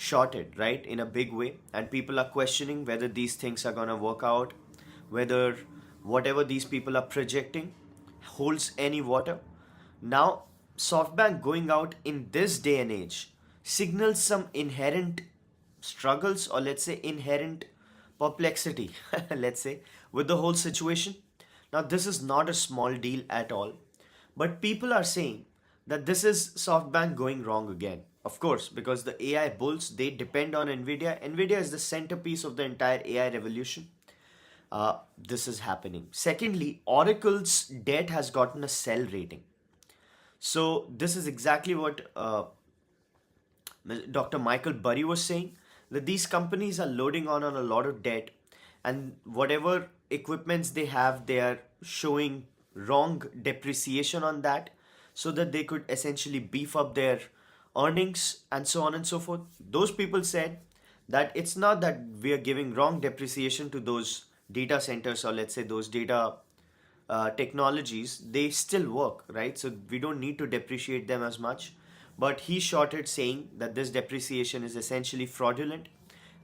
shorted, right, in a big way, and people are questioning whether these things are going to work out, whether whatever these people are projecting holds any water. Now, SoftBank going out in this day and age signals some inherent struggles, or let's say inherent perplexity, let's say, with the whole situation. Now, this is not a small deal at all, but people are saying that this is SoftBank going wrong again. Of course, because the AI bulls, they depend on Nvidia. Nvidia is the centerpiece of the entire AI revolution. This is happening. Secondly, Oracle's debt has gotten a sell rating. So this is exactly what Dr. Michael Burry was saying, that these companies are loading on a lot of debt, and whatever equipments they have, they are showing wrong depreciation on that, so that they could essentially beef up their earnings and so on and so forth. Those people said that it's not that we are giving wrong depreciation to those data centers, or let's say those data technologies, they still work, right? So we don't need to depreciate them as much. But he shorted, saying that this depreciation is essentially fraudulent.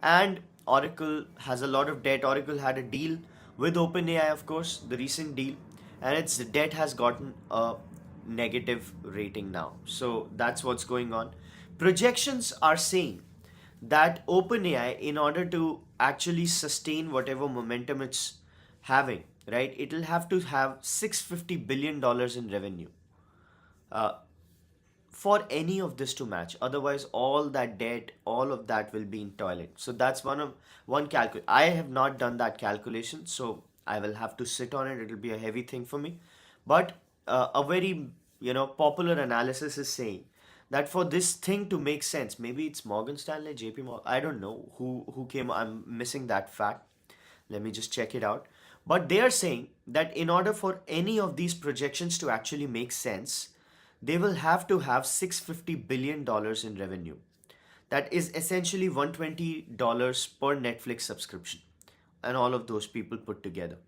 And Oracle has a lot of debt. Oracle had a deal with OpenAI, of course, the recent deal, and its debt has gotten a negative rating now. So that's what's going on. Projections are saying that OpenAI, in order to actually sustain whatever momentum it's having, right, it'll have to have $650 billion in revenue uh, for any of this to match. Otherwise, all that debt, all of that will be in toilet. So that's one calculation. I have not done that calculation, so I will have to sit on it. It'll be a heavy thing for me. But a very popular analysis is saying that for this thing to make sense, maybe it's Morgan Stanley, JP Morgan, I don't know who came. I'm missing that fact. Let me just check it out. But they are saying that in order for any of these projections to actually make sense, they will have to have $650 billion in revenue. That is essentially $120 per Netflix subscription, and all of those people put together,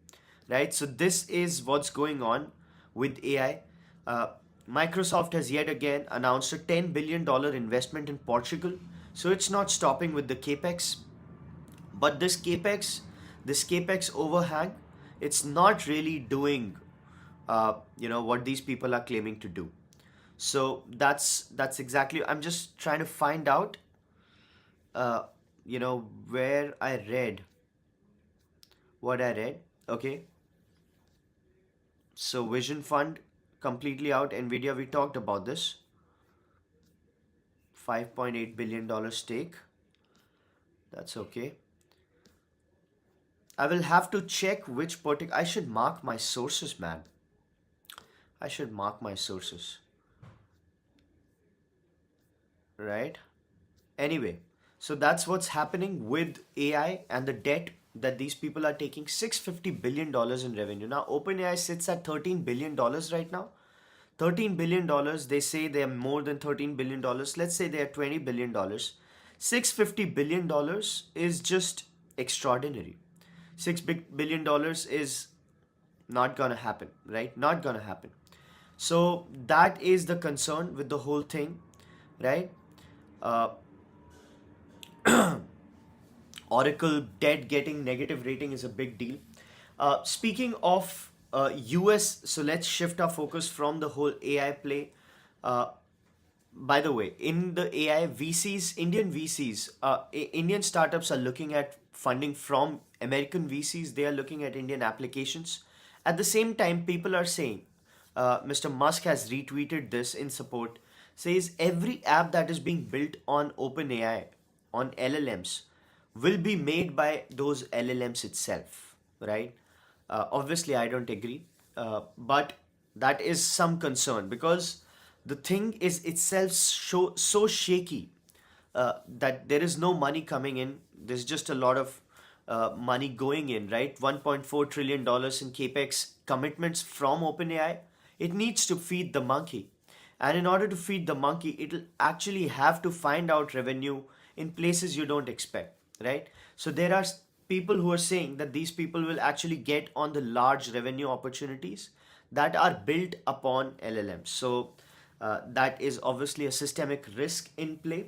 right? So this is what's going on with AI. Uh, Microsoft has yet again announced a $10 billion investment in Portugal. So it's not stopping with the capex, but this capex overhang, it's not really doing what these people are claiming to do. So that's exactly, I'm just trying to find out uh, where I read what I read. Okay, so Vision Fund completely out. Nvidia, we talked about this. $5.8 billion stake. That's okay. I will have to check which particular. I should mark my sources, man. I should mark my sources, right? Anyway, so that's what's happening with AI and the debt that these people are taking. $650 billion in revenue. Now, OpenAI sits at $13 billion right now. $13 billion, they say they are more than $13 billion. Let's say they are $20 billion. $650 billion is just extraordinary. $6 billion is not gonna happen, right? Not gonna happen. So that is the concern with the whole thing, right? Uh, Oracle debt getting negative rating is a big deal. Speaking of US, so let's shift our focus from the whole AI play. Uh, by the way, in the AI VCs, Indian VCs, Indian startups are looking at funding from American VCs. They are looking at Indian applications. At the same time, people are saying, Mr. Musk has retweeted this in support, says every app that is being built on OpenAI, on LLMs, will be made by those LLMs itself, right? Obviously, I don't agree, but that is some concern, because the thing is itself so shaky that there is no money coming in. There's just a lot of money going in, right? $1.4 trillion in capex commitments from OpenAI. It needs to feed the monkey. And in order to feed the monkey, it'll actually have to find out revenue in places you don't expect, right? So there are people who are saying that these people will actually get on the large revenue opportunities that are built upon LLMs. So that is obviously a systemic risk in play.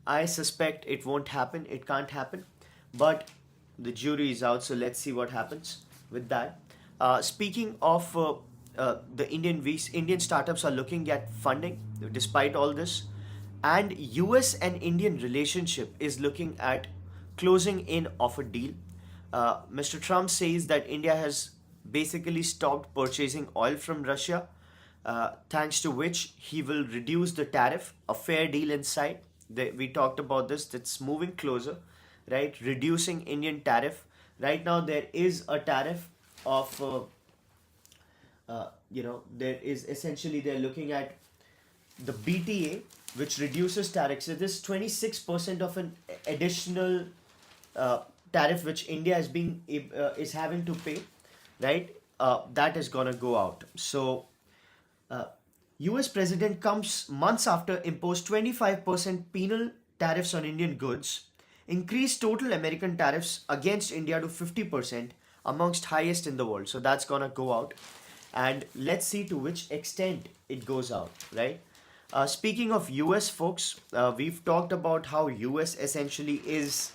I suspect it won't happen. It can't happen. But the jury is out, so let's see what happens with that. Speaking of the Indian startups are looking at funding despite all this, and US and Indian relationship is looking at closing in of a deal. Mr. Trump says that India has basically stopped purchasing oil from Russia, thanks to which he will reduce the tariff, a fair deal in sight. We talked about this, that's moving closer, right? Reducing Indian tariff. Right now, there is a tariff of, there is essentially they're looking at the BTA, which reduces tariffs. It is 26% of an additional uh, tariff which India is having to pay, right? That is gonna go out. So, uh, U.S. president comes months after imposed 25% penal tariffs on Indian goods, increased total American tariffs against India to 50%, amongst highest in the world. So that's gonna go out, and let's see to which extent it goes out, right? Speaking of US, folks, we've talked about how US essentially is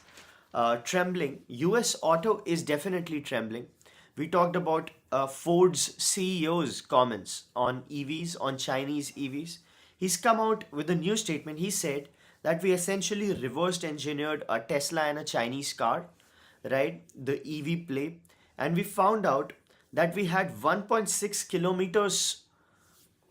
trembling. US auto is definitely trembling. We talked about Ford's CEO's comments on EVs, on Chinese EVs. He's come out with a new statement. He said that we essentially reversed engineered a Tesla and a Chinese car, right? The EV play. And we found out that we had 1.6 kilometers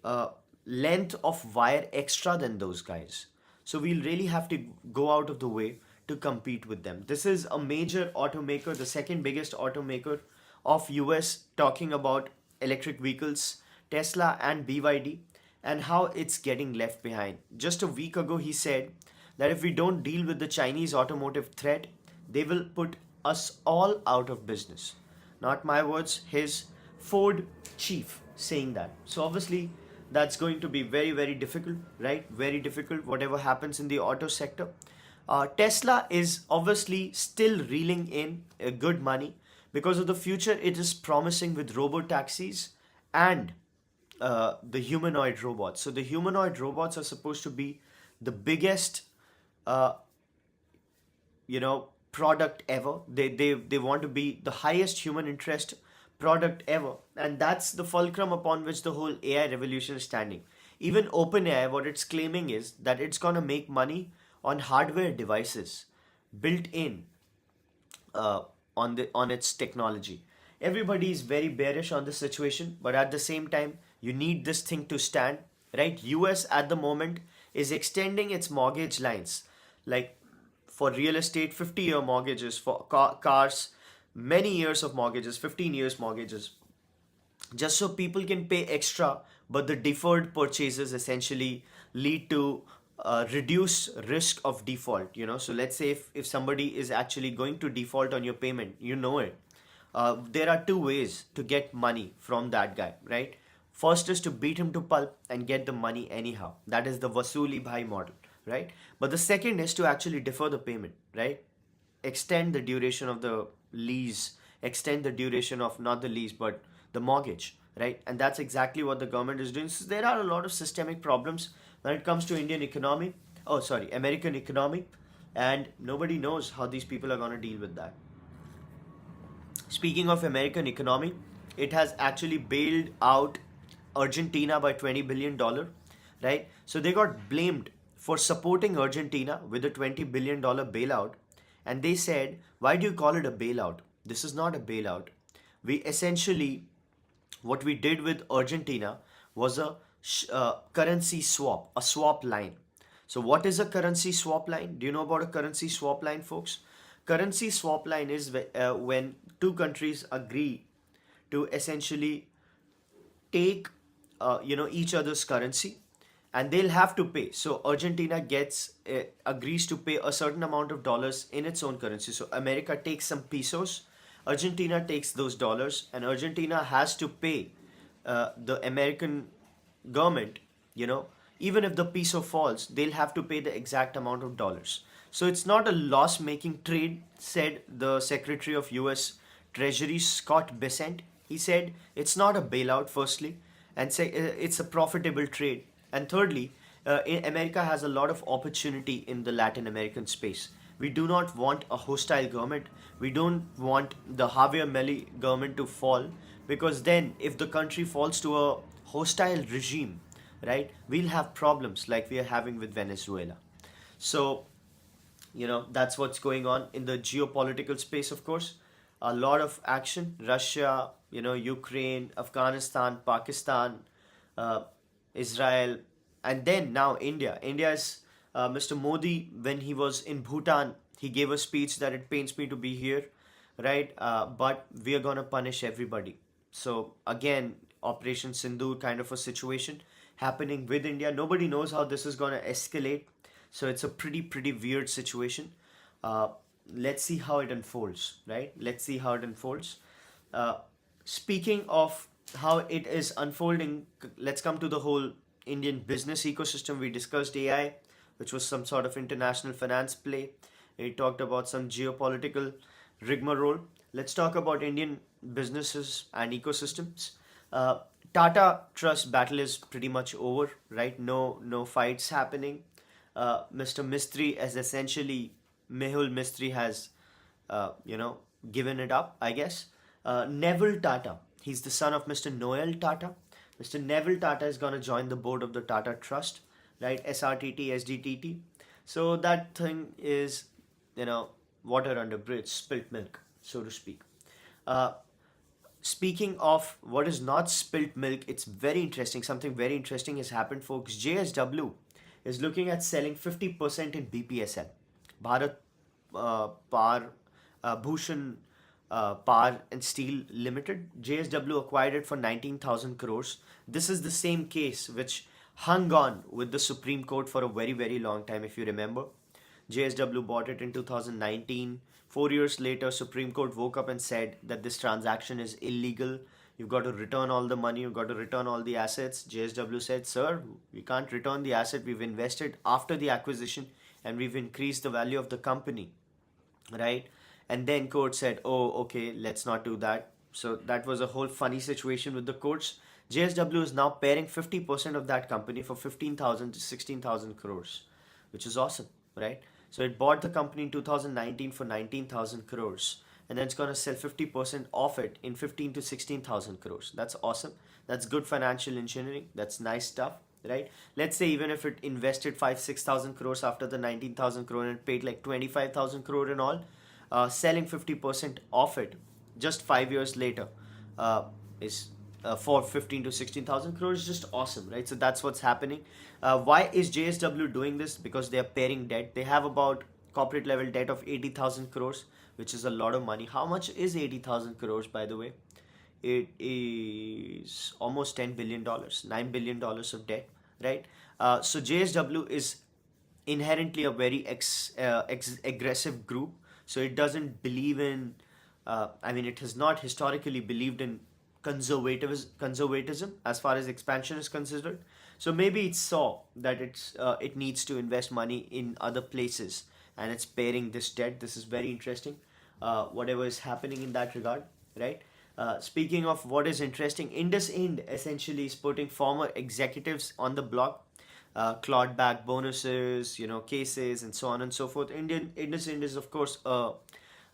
uh, length of wire extra than those guys. So we'll really have to go out of the way to compete with them. This is a major automaker, the second biggest automaker of US, talking about electric vehicles, Tesla and BYD, and how it's getting left behind. Just a week ago, he said that if we don't deal with the Chinese automotive threat, they will put us all out of business. Not my words, his Ford chief saying that. So obviously, that's going to be very, very difficult, right? Very difficult, whatever happens in the auto sector. Tesla is obviously still reeling in good money because of the future it is promising with robo taxis and the humanoid robots. So the humanoid robots are supposed to be the biggest, uh, product ever. They want to be the highest human interest product ever, and that's the fulcrum upon which the whole AI revolution is standing. Even OpenAI, what it's claiming is that it's gonna make money on hardware devices built in uh, on its technology. Everybody is very bearish on this situation, but at the same time, you need this thing to stand, right? US at the moment is extending its mortgage lines, like for real estate, 50-year mortgages, for cars, many years of mortgages, 15 years mortgages, just so people can pay extra, but the deferred purchases essentially lead to reduced risk of default. So let's say if somebody is actually going to default on your payment, you know it. There are two ways to get money from that guy, right? First is to beat him to pulp and get the money anyhow. That is the Vasuli Bhai model, right? But the second is to actually defer the payment, right? Extend the duration of the lease, extend the duration of not the lease but the mortgage, right? And that's exactly what the government is doing. So there are a lot of systemic problems when it comes to Indian economy, oh sorry, American economy, and nobody knows how these people are going to deal with that. Speaking of American economy, it has actually bailed out Argentina by $20 billion, right? So they got blamed for supporting Argentina with a $20 billion bailout, and they said, why do you call it a bailout? This is not a bailout. We essentially, what we did with Argentina was a currency swap, a swap line. So, what is a currency swap line? Do you know about a currency swap line, folks? Currency swap line is when two countries agree to essentially take each other's currency, and they'll have to pay. So Argentina gets agrees to pay a certain amount of dollars in its own currency. So America takes some pesos, Argentina takes those dollars, and Argentina has to pay the American government. Even if the peso falls, they'll have to pay the exact amount of dollars. So it's not a loss-making trade, said the Secretary of U.S. Treasury Scott Bessent. He said it's not a bailout, firstly, and say it's a profitable trade. And thirdly, America has a lot of opportunity in the Latin American space. We do not want a hostile government. We don't want the Javier Milei government to fall, because then if the country falls to a hostile regime, right, we'll have problems like we are having with Venezuela. So that's what's going on in the geopolitical space. Of course, a lot of action: Russia, Ukraine, Afghanistan, Pakistan, uh, Israel, and then now India is Mr. Modi, when he was in Bhutan, he gave a speech that it pains me to be here, right? But we are gonna punish everybody. So again, Operation Sindoor kind of a situation happening with India. Nobody knows how this is gonna escalate. So it's a pretty weird situation. Uh, let's see how it unfolds, right? Let's see how it unfolds. Uh, Speaking of how it is unfolding, let's come to the whole Indian business ecosystem. We discussed AI, which was some sort of international finance play. We talked about some geopolitical rigmarole. Let's talk about Indian businesses and ecosystems. Uh, Tata Trust battle is pretty much over, right? No fights happening. Mr. Mistry has essentially, Mehul Mistry has, given it up, I guess. Neville Tata, he's the son of Mr. Noel Tata. Mr. Neville Tata is going to join the board of the Tata Trust, right? SRTT, SDTT. So that thing is, water under bridge, spilt milk, so to speak. Uh, Speaking of what is not spilt milk, it's very interesting. Something very interesting has happened, folks. JSW is looking at selling 50% in BPSL. Bharat Par Bhushan Par and Steel Limited. JSW acquired it for 19,000 crores. This is the same case which hung on with the Supreme Court for a very long time, if you remember. JSW bought it in 2019. 4 years later, Supreme Court woke up and said that this transaction is illegal. You've got to return all the money. You've got to return all the assets. JSW said, "Sir, we can't return the asset. We've invested after the acquisition, and we've increased the value of the company." Right? And then court said, "Oh, okay, let's not do that." So that was a whole funny situation with the courts. JSW is now pairing 50% of that company for 15,000 to 16,000 crores, which is awesome, right? So it bought the company in 2019 for 19,000 crores, and then it's going to sell 50% of it in 15 to 16,000 crores. That's awesome. That's good financial engineering. That's nice stuff, right? Let's say even if it invested 5 6,000 crores after the 19,000 crore and paid like 25,000 crore and all, selling 50% of it just 5 years later is for 15 to 16,000 crores, just awesome, right? So that's what's happening. Why is JSW doing this? Because they are pairing debt. They have about corporate level debt of 80,000 crores, which is a lot of money. How much is 80,000 crores, by the way? It is almost $10 billion, $9 billion of debt, right? So JSW is inherently a very aggressive group. So it doesn't believe in, it has not historically believed in conservatism as far as expansion is considered. So maybe it saw that it needs to invest money in other places, and it's pairing this debt. This is very interesting. Whatever is happening in that regard, right? Speaking of what is interesting, Indus Ind essentially is putting former executives on the block, clawed back bonuses, cases, and so on and so forth. Indus Ind is of course a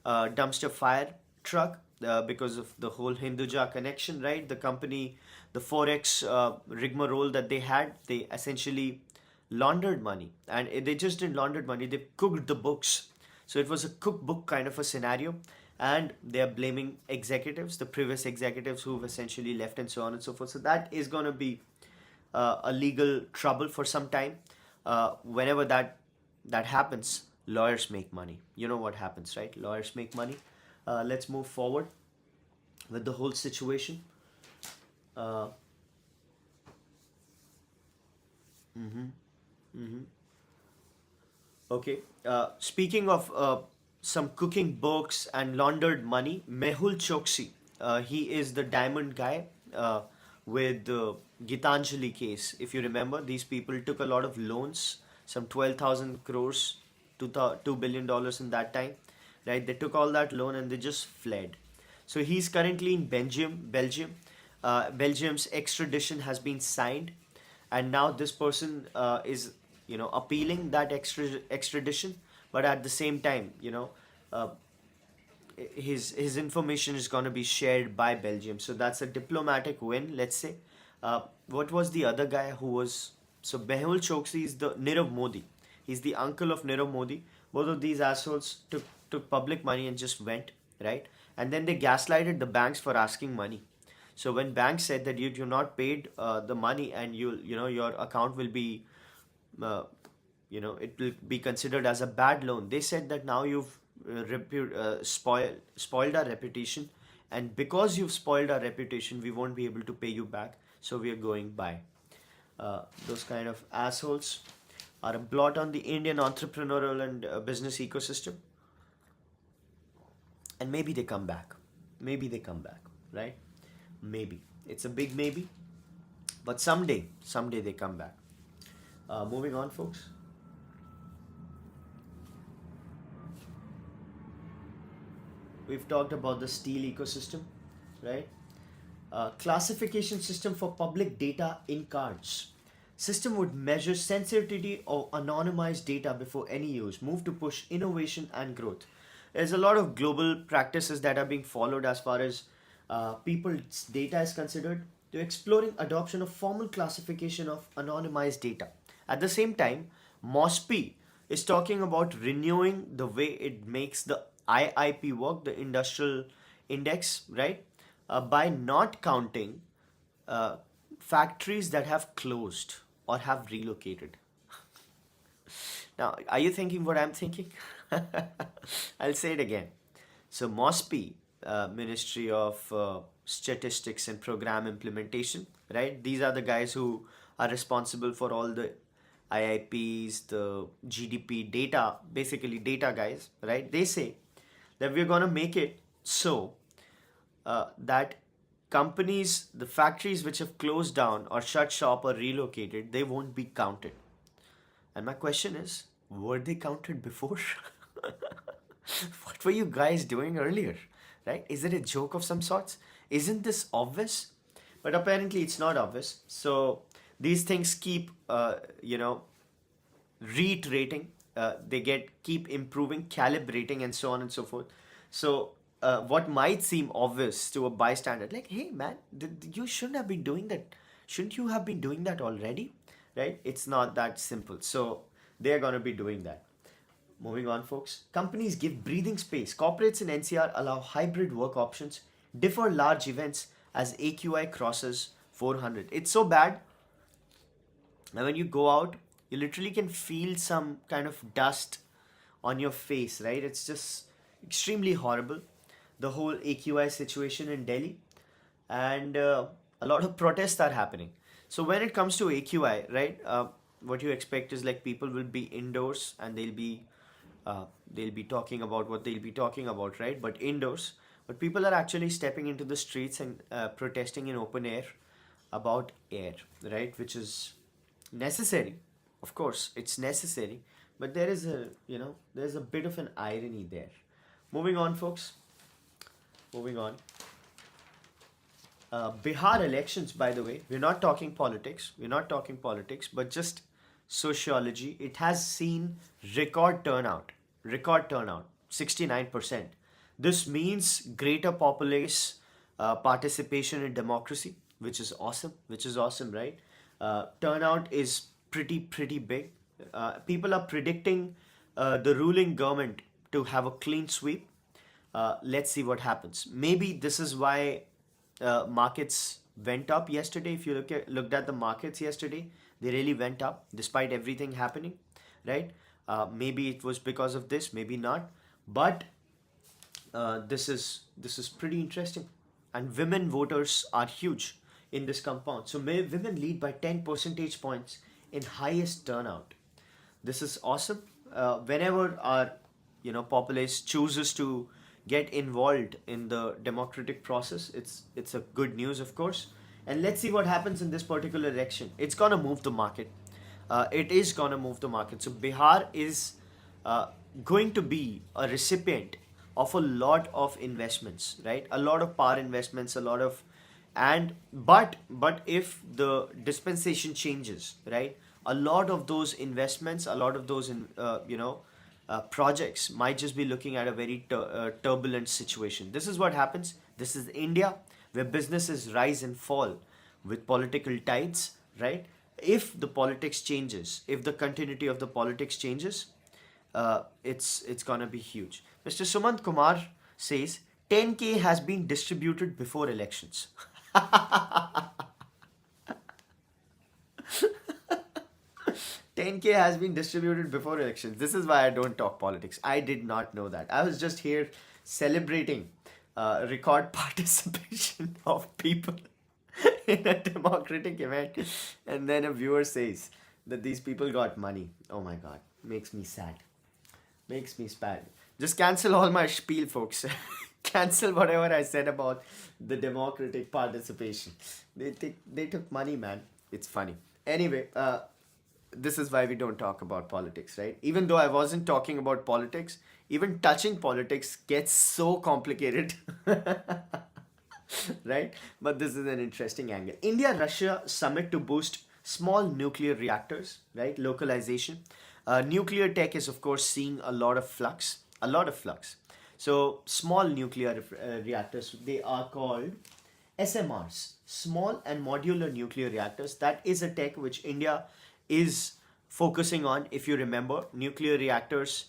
dumpster fire truck because of the whole Hinduja connection, right? The company, the Forex rigmarole that they had, they essentially laundered money, and they just didn't launder money; they cooked the books. So it was a cookbook kind of a scenario, and they are blaming executives, the previous executives who've essentially left, and so on and so forth. So that is going to be a legal trouble for some time. Whenever that happens, lawyers make money. You know what happens, right? Lawyers make money. Let's move forward with the whole situation. Uh, mhm, mhm. Okay. Speaking of some cooking books and laundered money, Mehul Choksi, he is the diamond guy with the Gitanjali case. If you remember, these people took a lot of loans, some 12,000 crores, $2 billion in that time, right? They took all that loan and they just fled. So he's currently in Belgium. Belgium's extradition has been signed, and now this person is, appealing that extradition, but at the same time, uh, his information is going to be shared by Belgium. So that's a diplomatic win, let's say. What was the other guy who was, so Mehul Choksi is the Nirav Modi. He's the uncle of Nirav Modi. Both of these assholes took public money and just went, right? And then they gaslighted the banks for asking money. So when banks said that you're not paid the money, and your account will be, uh, it will be considered as a bad loan. They said that now you've spoiled our reputation, and because you've spoiled our reputation, we won't be able to pay you back. So we are going by. Those kind of assholes are a blot on the Indian entrepreneurial and business ecosystem. And maybe they come back. Maybe they come back, right? Maybe. It's a big maybe. But someday they come back. Moving on, folks. We've talked about the steel ecosystem, right? Classification system for public data in cards. System would measure sensitivity of anonymized data before any use. Move to push innovation and growth. There's a lot of global practices that are being followed as far as people's data is considered. To exploring adoption of formal classification of anonymized data. At the same time, MOSPI is talking about renewing the way it makes the IIP work, the industrial index, right? By not counting uh, factories that have closed or have relocated. Now, are you thinking what I'm thinking? I'll say it again. So, MOSPI, Ministry of Statistics and Program Implementation, right? These are the guys who are responsible for all the IIPs, the GDP data, basically data guys, right? They say that we're going to make it so that companies, the factories which have closed down or shut shop or relocated, they won't be counted. And my question is, were they counted before? What were you guys doing earlier? Right? Is it a joke of some sorts? Isn't this obvious? But apparently it's not obvious. So these things keep, reiterating. Keep improving, calibrating, and so on and so forth. So what might seem obvious to a bystander, like, hey man, you shouldn't have been doing that. Shouldn't you have been doing that already? Right? It's not that simple. So they're going to be doing that. Moving on, folks. Companies give breathing space. Corporates in NCR allow hybrid work options, defer large events as AQI crosses 400. It's so bad. Now, when you go out, you literally can feel some kind of dust on your face, right? It's just extremely horrible. The whole AQI situation in Delhi, and a lot of protests are happening. So when it comes to AQI, right, what you expect is like people will be indoors and they'll be talking about what they'll be talking about, right? But indoors, but people are actually stepping into the streets and protesting in open air about air, right? Which is necessary. Of course, it's necessary, but there's a bit of an irony there. Moving on, folks. Moving on. Bihar elections, by the way, we're not talking politics. We're not talking politics, but just sociology. It has seen record turnout. Record turnout, 69%. This means greater populace participation in democracy, which is awesome. Which is awesome, right? Turnout is pretty big. People are predicting the ruling government to have a clean sweep. Let's see what happens. Maybe this is why markets went up yesterday. If you looked at the markets yesterday, they really went up despite everything happening, right? Maybe it was because of this, maybe not. But this is pretty interesting, and women voters are huge in this compound. So women lead by 10 percentage points in highest turnout. This is awesome. Whenever our populace chooses to get involved in the democratic process, it's a good news, of course. And let's see what happens in this particular election. It's gonna move the market. It is gonna move the market. So Bihar is uh, going to be a recipient of a lot of investments, right? A lot of power investments, a lot of But if the dispensation changes, right, a lot of those investments, a lot of those projects might just be looking at a very turbulent situation. This is what happens. This is India, where businesses rise and fall with political tides, right? If the politics changes, if the continuity of the politics changes, it's gonna be huge. Mr. Sumanth Kumar says 10K has been distributed before elections. 10K has been distributed before elections. This is why I don't talk politics. I did not know that. I was just here celebrating record participation of people in a democratic event, and then a viewer says that these people got money. Oh my god, makes me sad. Makes me sad. Just cancel all my spiel, folks. Cancel whatever I said about the democratic participation. They took money, man. It's funny. Anyway, this is why we don't talk about politics, right? Even though I wasn't talking about politics, even touching politics gets so complicated. Right? But this is an interesting angle. India Russia summit to boost small nuclear reactors, right? Localization. Nuclear tech is, of course, seeing a lot of flux. A lot of flux. So, small nuclear reactors, they are called SMRs, small and modular nuclear reactors. That is a tech which India is focusing on. If you remember, nuclear reactors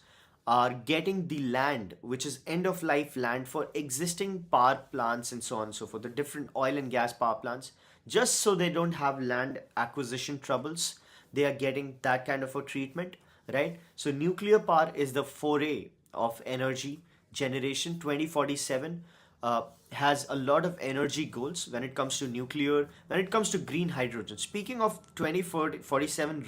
are getting the land, which is end of life land for existing power plants and so on and so forth, the different oil and gas power plants, just so they don't have land acquisition troubles. They are getting that kind of a treatment, right? So, nuclear power is the foray of energy generation. 2047 has a lot of energy goals when it comes to nuclear, when it comes to green hydrogen. Speaking of 2047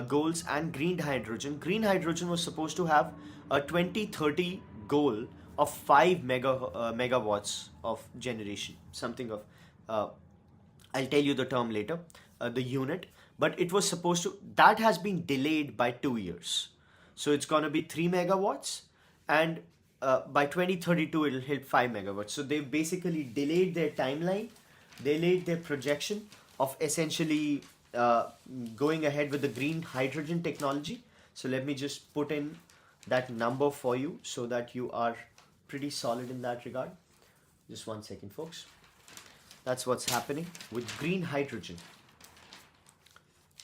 goals and green hydrogen was supposed to have a 2030 goal of 5 megawatts of generation, something of I'll tell you the term later, the unit. But it was supposed to, that has been delayed by 2 years. So it's going to be 3 megawatts, and by 2032 it'll hit 5 megawatts. So they've basically delayed their timeline, delayed their projection of essentially going ahead with the green hydrogen technology. So let me just put in that number for you so that you are pretty solid in that regard. Just 1 second, folks. That's what's happening with green hydrogen.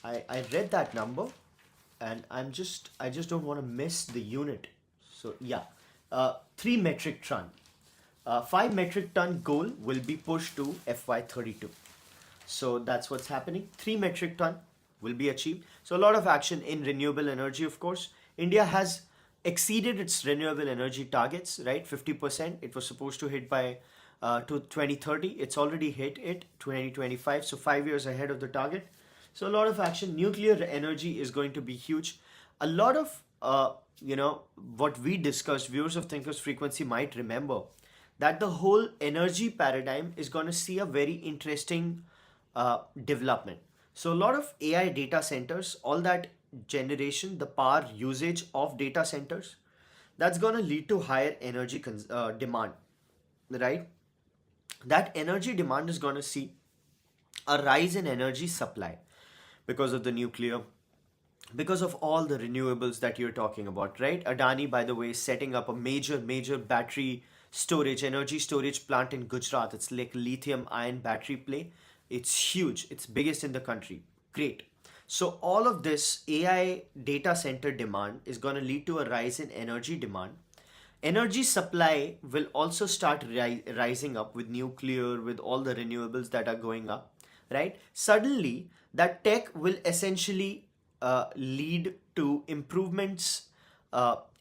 I read that number, and I just don't want to miss the unit. So yeah, 3 metric ton. 5 metric ton goal will be pushed to FY32. So that's what's happening. 3 metric ton will be achieved. So a lot of action in renewable energy, of course. India has exceeded its renewable energy targets, right? 50%. It was supposed to hit by to 2030. It's already hit it 2025. So 5 years ahead of the target. So a lot of action. Nuclear energy is going to be huge. A lot of what we discussed, viewers of Thinkers Frequency might remember that the whole energy paradigm is going to see a very interesting development. So a lot of AI data centers, all that generation, the power usage of data centers, that's going to lead to higher energy demand, right? That energy demand is going to see a rise in energy supply because of the nuclear, because of all the renewables that you're talking about, right? Adani, by the way, is setting up a major battery storage, energy storage plant in Gujarat. It's like lithium ion battery play. It's huge. It's biggest in the country. Great. So all of this AI data center demand is going to lead to a rise in energy demand. Energy supply will also start rising up with nuclear, with all the renewables that are going up, right? Suddenly, that tech will essentially lead to improvements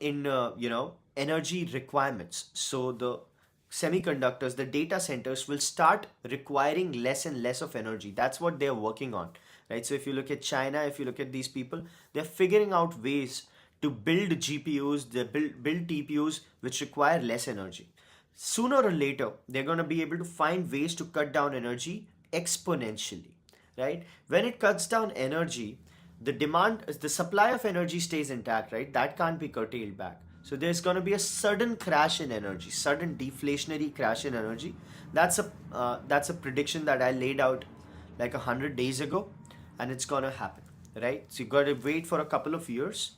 in energy requirements. So the semiconductors, the data centers will start requiring less and less of energy. That's what they're working on, right? So if you look at China, if you look at these people, they're figuring out ways to build GPUs, they build TPUs which require less energy. Sooner or later, they're going to be able to find ways to cut down energy exponentially, right? When it cuts down energy, the supply of energy stays intact, right? That can't be curtailed back. So there's going to be a sudden crash in energy, sudden deflationary crash in energy. That's a prediction that I laid out like 100 days ago, and it's going to happen, right? So you got to wait for a couple of years,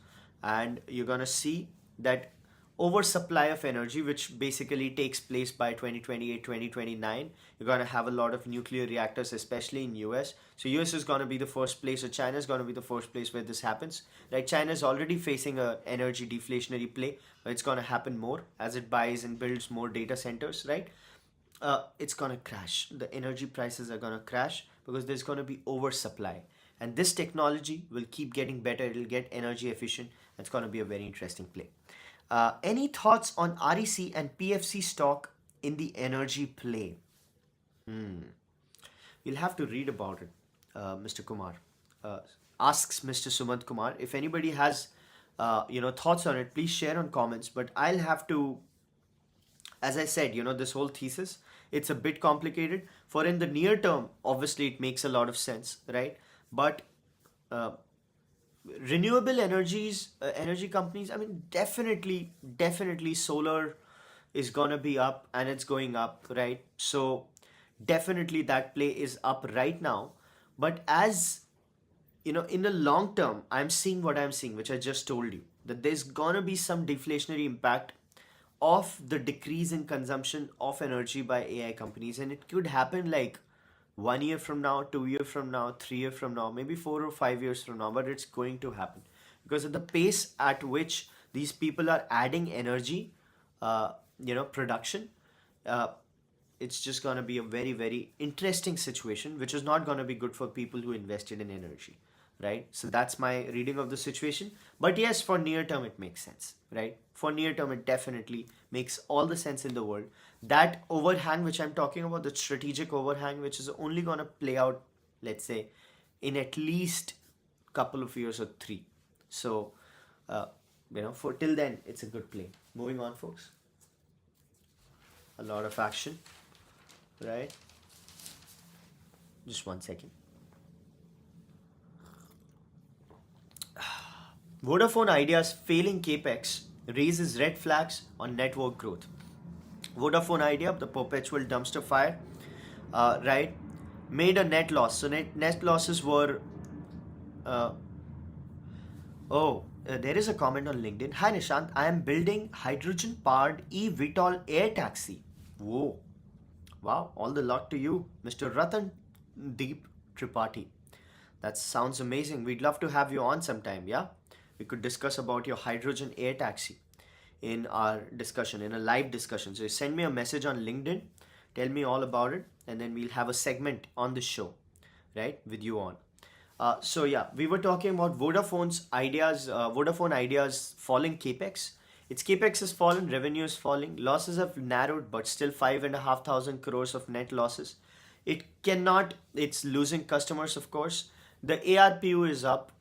and you're going to see that oversupply of energy, which basically takes place by 2028, 2029. You're going to have a lot of nuclear reactors, especially in US. So US is going to be the first place, or China is going to be the first place where this happens. Like China is already facing a energy deflationary play, but it's going to happen more as it buys and builds more data centers, right? It's going to crash. The energy prices are going to crash because there's going to be oversupply. And this technology will keep getting better. It'll get energy efficient. It's going to be a very interesting play. Any thoughts on REC and PFC stock in the energy play? You'll have to read about it, Mr. Kumar. Uh, Asks Mr. Sumanth Kumar. If anybody has, thoughts on it, please share on comments. But I'll have to, as I said, this whole thesis, it's a bit complicated. For in the near term, obviously it makes a lot of sense, right? But uh, renewable energies, energy companies, I mean, definitely solar is gonna be up, and it's going up, right? So definitely that play is up right now. But as in the long term, I'm seeing what I'm seeing, which I just told you, that there's gonna be some deflationary impact of the decrease in consumption of energy by AI companies, and it could happen like 1 year from now, 2 years from now, 3 years from now, maybe 4 or 5 years from now, but it's going to happen because at the pace at which these people are adding energy, production, uh, it's just going to be a very, very interesting situation, which is not going to be good for people who invested in energy, right? So that's my reading of the situation. But yes, for near term, it makes sense, right? For near term, it definitely makes all the sense in the world. That overhang, which I'm talking about, the strategic overhang, which is only going to play out, let's say, in at least couple of years or three. So, uh, for till then, it's a good play. Moving on, folks. A lot of action, right? Just 1 second. Vodafone Idea's failing capex raises red flags on network growth. Vodafone Idea, the perpetual dumpster fire, right, made a net loss. So net losses were. Uh, there is a comment on LinkedIn. Hi Nishant, I am building hydrogen powered eVTOL air taxi. Whoa, wow! All the luck to you, Mr. Ratan Deep Tripathi. That sounds amazing. We'd love to have you on sometime. Yeah, we could discuss about your hydrogen air taxi in our discussion, in a live discussion. So send me a message on LinkedIn, tell me all about it, and then we'll have a segment on the show, right, with you on. So yeah, we were talking about Vodafone Ideas falling capex. Its capex has fallen, revenue is falling, losses have narrowed, but still 5,500 crores of net losses. It's losing customers, of course. The ARPU is up,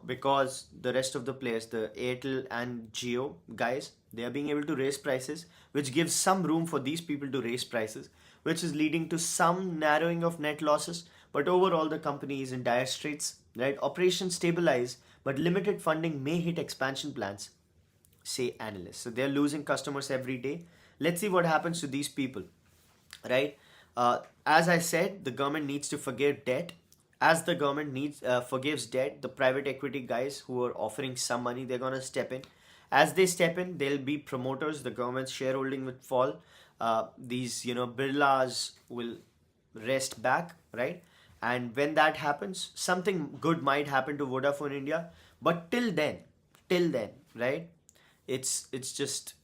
because the rest of the players, the Airtel and Geo guys, they are being able to raise prices, which gives some room for these people to raise prices, which is leading to some narrowing of net losses. But overall, the company is in dire straits, right? Operations stabilize, but limited funding may hit expansion plans, say analysts. So they're losing customers every day. Let's see what happens to these people, right? As I said, the government needs to forgive debt. As the government forgives debt, the private equity guys who are offering some money, they're gonna step in. As they step in, there'll be promoters. The government's shareholding will fall. These birlas will rest back, right? And when that happens, something good might happen to Vodafone India. But till then, right? It's just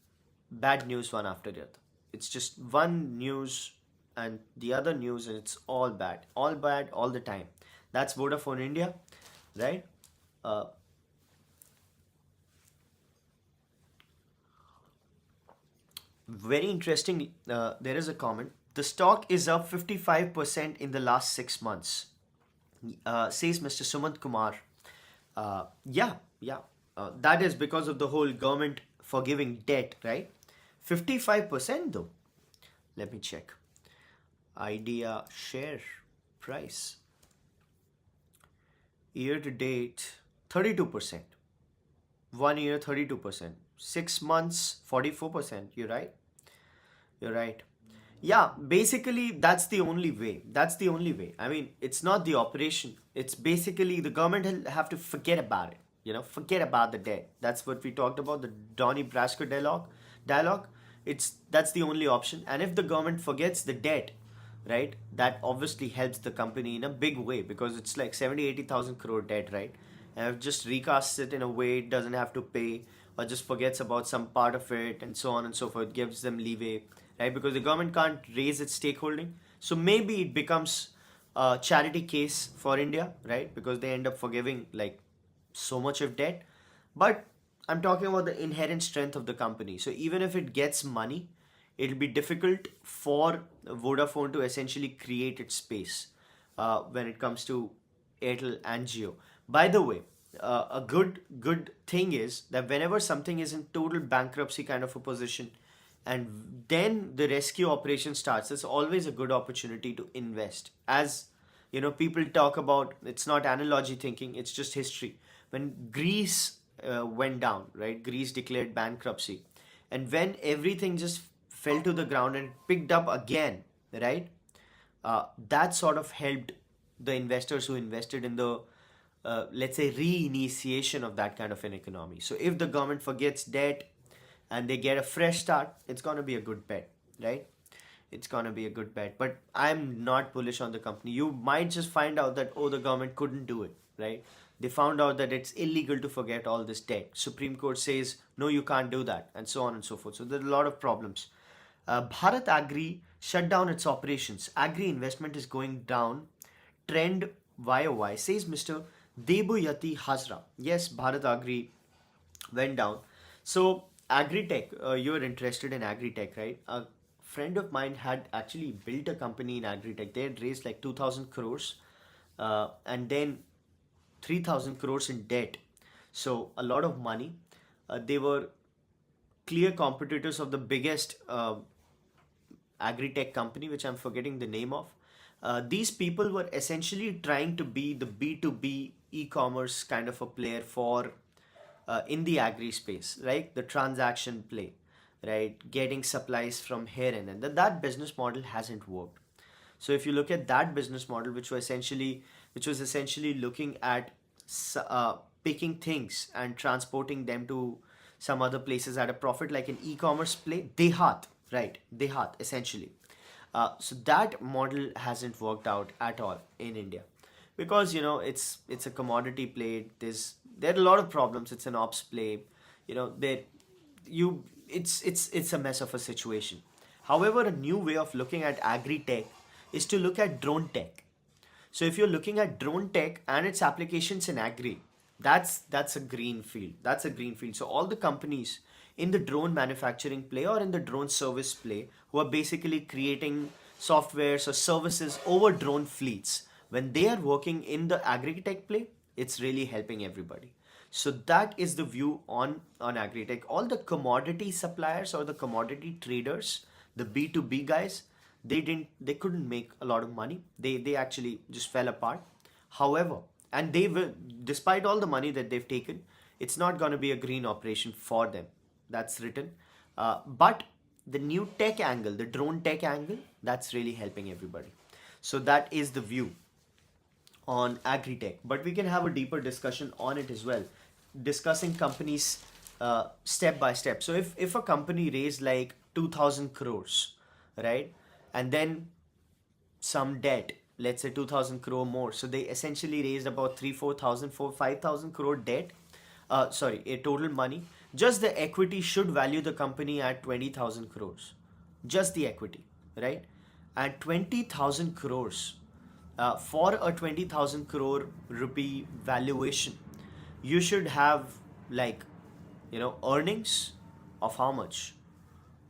bad news one after the other. It's just one news and the other news, and it's all bad all the time. That's Vodafone India, right? Uh, Very interesting. There is a comment. The stock is up 55% in the last 6 months, says Mr. Sumant Kumar. Yeah. That is because of the whole government forgiving debt, right? 55% though. Let me check. Idea share price. Year to date, 32%. 1 year, 32%. 6 months, 44%. You're right. You're right. Yeah, basically, that's the only way. That's the only way. I mean, it's not the operation. It's basically the government will have to forget about it. Forget about the debt. That's what we talked about, the Donny Brasco dialogue. That's the only option. And if the government forgets the debt, right, that obviously helps the company in a big way because it's like 70, 80,000 crore debt, right? And if it just recasts it in a way it doesn't have to pay or just forgets about some part of it and so on and so forth, gives them leeway, right? Because the government can't raise its stakeholding. So maybe it becomes a charity case for India, right? Because they end up forgiving like so much of debt. But I'm talking about the inherent strength of the company. So even if it gets money, it'll be difficult for Vodafone to essentially create its space when it comes to Airtel and Jio. By the way, a good thing is that whenever something is in total bankruptcy kind of a position, and then the rescue operation starts, it's always a good opportunity to invest. As people talk about, it's not analogy thinking, it's just history. When Greece went down, right? Greece declared bankruptcy, and when everything just fell to the ground and picked up again, right? That sort of helped the investors who invested in the let's say reinitiation of that kind of an economy. So if the government forgets debt and they get a fresh start, it's going to be a good bet, right? It's going to be a good bet. But I'm not bullish on the company. You might just find out that, oh, the government couldn't do it, right? They found out that it's illegal to forget all this debt. Supreme Court says, no, you can't do that, and so on and so forth. So there are a lot of problems. Bharat Agri shut down its operations. Agri investment is going down. Trend YOY, says Mr. Debuyati Hazra. Yes, Bharat Agri went down. So, agri-tech, you're interested in agri-tech, right? A friend of mine had actually built a company in agri-tech. They had raised like 2,000 crores and then 3,000 crores in debt. So, a lot of money. They were clear competitors of the biggest agri-tech company, which I'm forgetting the name of. These people were essentially trying to be the B2B e-commerce kind of a player for in the agri space, right? The transaction play, right? Getting supplies from here and that business model hasn't worked. So if you look at that business model, which was essentially looking at picking things and transporting them to some other places at a profit, like an e-commerce play, Dehat, right? Dehat, essentially. So that model hasn't worked out at all in India because it's a commodity play. There are a lot of problems. It's an ops play. There you it's a mess of a situation. However, a new way of looking at agri tech is to look at drone tech. So if you're looking at drone tech and its applications in agri, that's a green field. That's a green field. So all the companies in the drone manufacturing play or in the drone service play who are basically creating softwares or services over drone fleets, when they are working in the agri-tech play, it's really helping everybody. So that is the view on agri-tech. All the commodity suppliers or the commodity traders, the B2B guys, they couldn't make a lot of money. They actually just fell apart. However, and they will, despite all the money that they've taken, it's not going to be a green operation for them. That's written. But the new tech angle, the drone tech angle, that's really helping everybody. So that is the view on agri-tech. But we can have a deeper discussion on it as well, discussing companies step by step. So if a company raised like 2,000 crores, right, and then some debt, let's say 2,000 crore more, so they essentially raised about 3 4,000 5,000 crore debt, sorry, a total money. Just the equity should value the company at 20,000 crores. Just the equity, right? And 20,000 crores, for a 20,000 crore rupee valuation, you should have like, earnings of how much?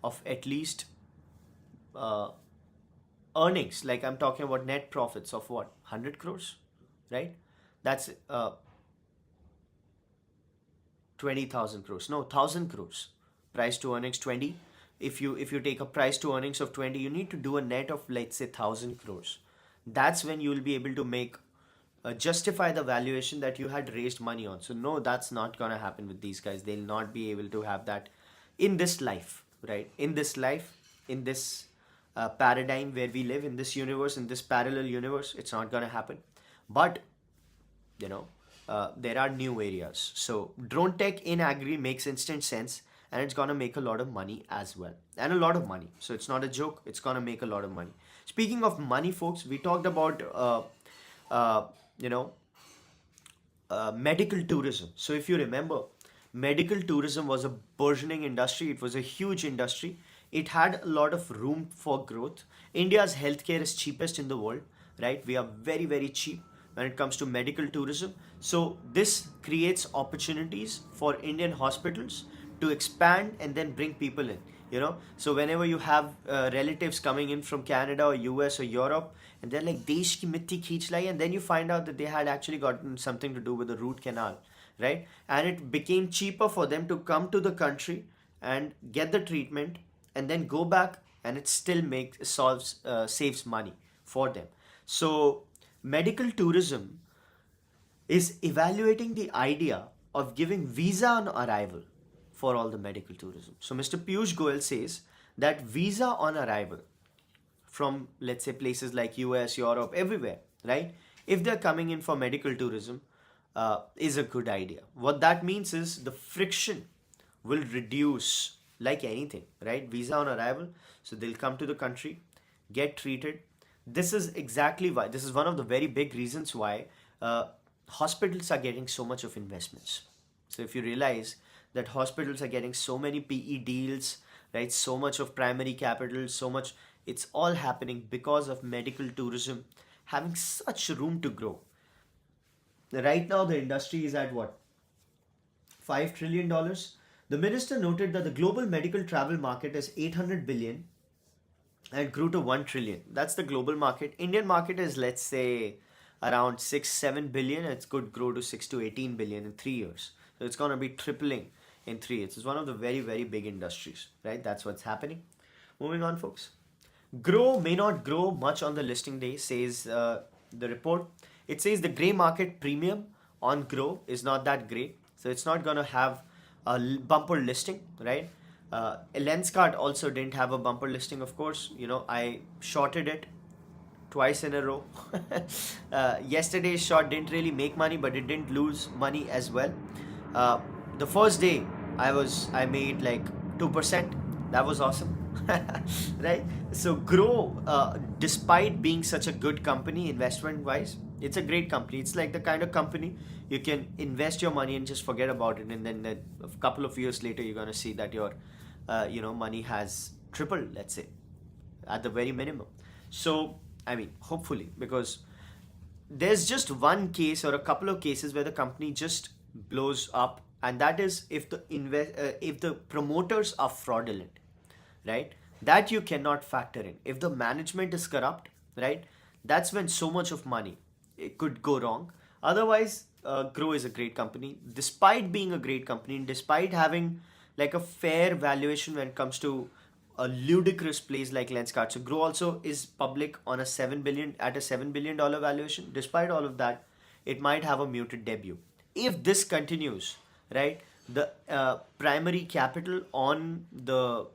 Of at least uh, earnings, like I'm talking about net profits of what? 100 crores, right? That's 20,000 crores. No, 1,000 crores. Price to earnings 20. If you take a price to earnings of 20, you need to do a net of, let's say, 1,000 crores. That's when you will be able to make justify the valuation that you had raised money on. So no, that's not gonna happen with these guys. They'll not be able to have that in this life, right? In this life, in this paradigm where we live, in this universe, in this parallel universe, it's not gonna happen. But you know, there are new areas. So drone tech in agri makes instant sense, and it's gonna make a lot of money as well, and a lot of money. So it's not a joke. It's gonna make a lot of money. Speaking of money, folks, we talked about uh, you know medical tourism. So if you remember, medical tourism was a burgeoning industry. It was a huge industry. It had a lot of room for growth. India's healthcare is cheapest in the world, right? We are very, very cheap when it comes to medical tourism. So this creates opportunities for Indian hospitals to expand and then bring people in. So whenever you have relatives coming in from Canada or US or Europe, and they're like desh ki mitti kheech lai, and then you find out that they had actually gotten something to do with the root canal, right? And it became cheaper for them to come to the country and get the treatment and then go back, and it still saves money for them. So medical tourism is evaluating the idea of giving visa on arrival for all the medical tourism. So Mr. Peeyush Goyal says that visa on arrival from, let's say, places like US, Europe, everywhere, right? If they're coming in for medical tourism, is a good idea. What that means is the friction will reduce like anything, right? Visa on arrival. So they'll come to the country, get treated. This is exactly why, this is one of the very big reasons why hospitals are getting so much of investments. So if you realize that hospitals are getting so many PE deals, right? So much of primary capital, so much, it's all happening because of medical tourism having such room to grow. Right now, the industry is at what? $5 trillion. The minister noted that the global medical travel market is 800 billion and grew to 1 trillion. That's the global market. Indian market is, let's say, around 6-7 billion. It could grow to 6 to 18 billion in 3 years. So it's going to be tripling in 3 years. It's one of the very, very big industries, right? That's what's happening. Moving on, folks. Grow may not grow much on the listing day, says the report. It says the grey market premium on Grow is not that great. So it's not going to have a bumper listing, right? Lenskart also didn't have a bumper listing, of course. I shorted it twice in a row. Yesterday's short didn't really make money, but it didn't lose money as well. The first day I made like 2%. That was awesome. Right? So Grow, despite being such a good company investment wise, it's a great company. It's like the kind of company you can invest your money and just forget about it, and then a couple of years later you're going to see that your money has tripled, let's say, at the very minimum. So I mean, hopefully, because there's just one case or a couple of cases where the company just blows up, and that is if the promoters are fraudulent, right? That you cannot factor in. If the management is corrupt, right, that's when so much of money it could go wrong. Otherwise, Grow is a great company, despite being a great company, and despite having like a fair valuation when it comes to a ludicrous place like Lenskart. So Grow also is public on a $7 billion valuation. Despite all of that, it might have a muted debut. If this continues, right, the primary capital on the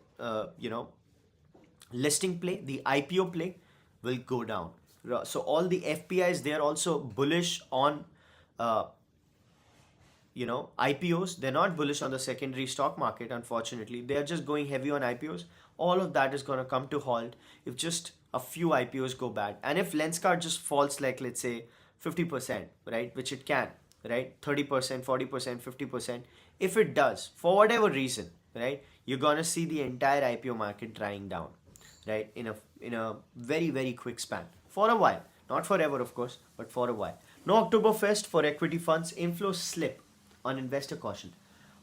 listing play, the IPO play, will go down. So all the FPIs, they are also bullish on IPOs. They're not bullish on the secondary stock market, unfortunately. They're just going heavy on IPOs. All of that is going to come to halt if just a few IPOs go bad. And if Lenskart just falls like, let's say, 50%, right, which it can, right, 30%, 40%, 50%, if it does, for whatever reason, right, you're going to see the entire IPO market drying down, right, in a very, very quick span. For a while. Not forever, of course, but for a while. No Oktoberfest for equity funds. Inflows slip on investor caution.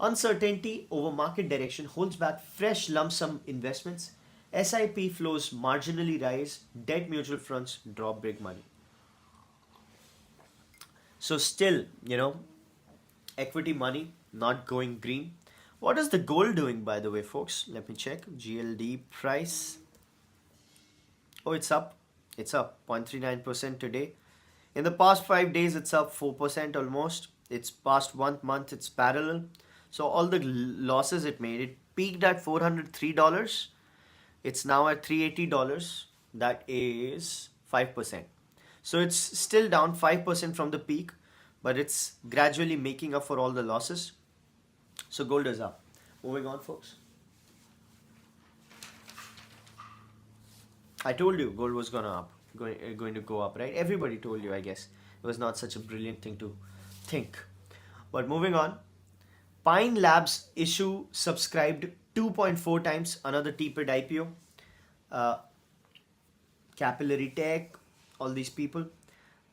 Uncertainty over market direction holds back fresh lump sum investments. SIP flows marginally rise. Debt mutual funds drop big money. So still, equity money not going green. What is the gold doing, by the way, folks? Let me check. GLD price. Oh, it's up. It's up 0.39% today. In the past 5 days, it's up 4% almost. It's past 1 month, it's parallel. So all the losses it made, it peaked at $403. It's now at $380. That is 5%. So it's still down 5% from the peak, but it's gradually making up for all the losses. So gold is up. Moving on, folks. I told you gold was going to go up, right? Everybody told you, I guess. It was not such a brilliant thing to think. But moving on, Pine Labs issue subscribed 2.4 times, another T-Pid IPO. Capillary Tech, all these people.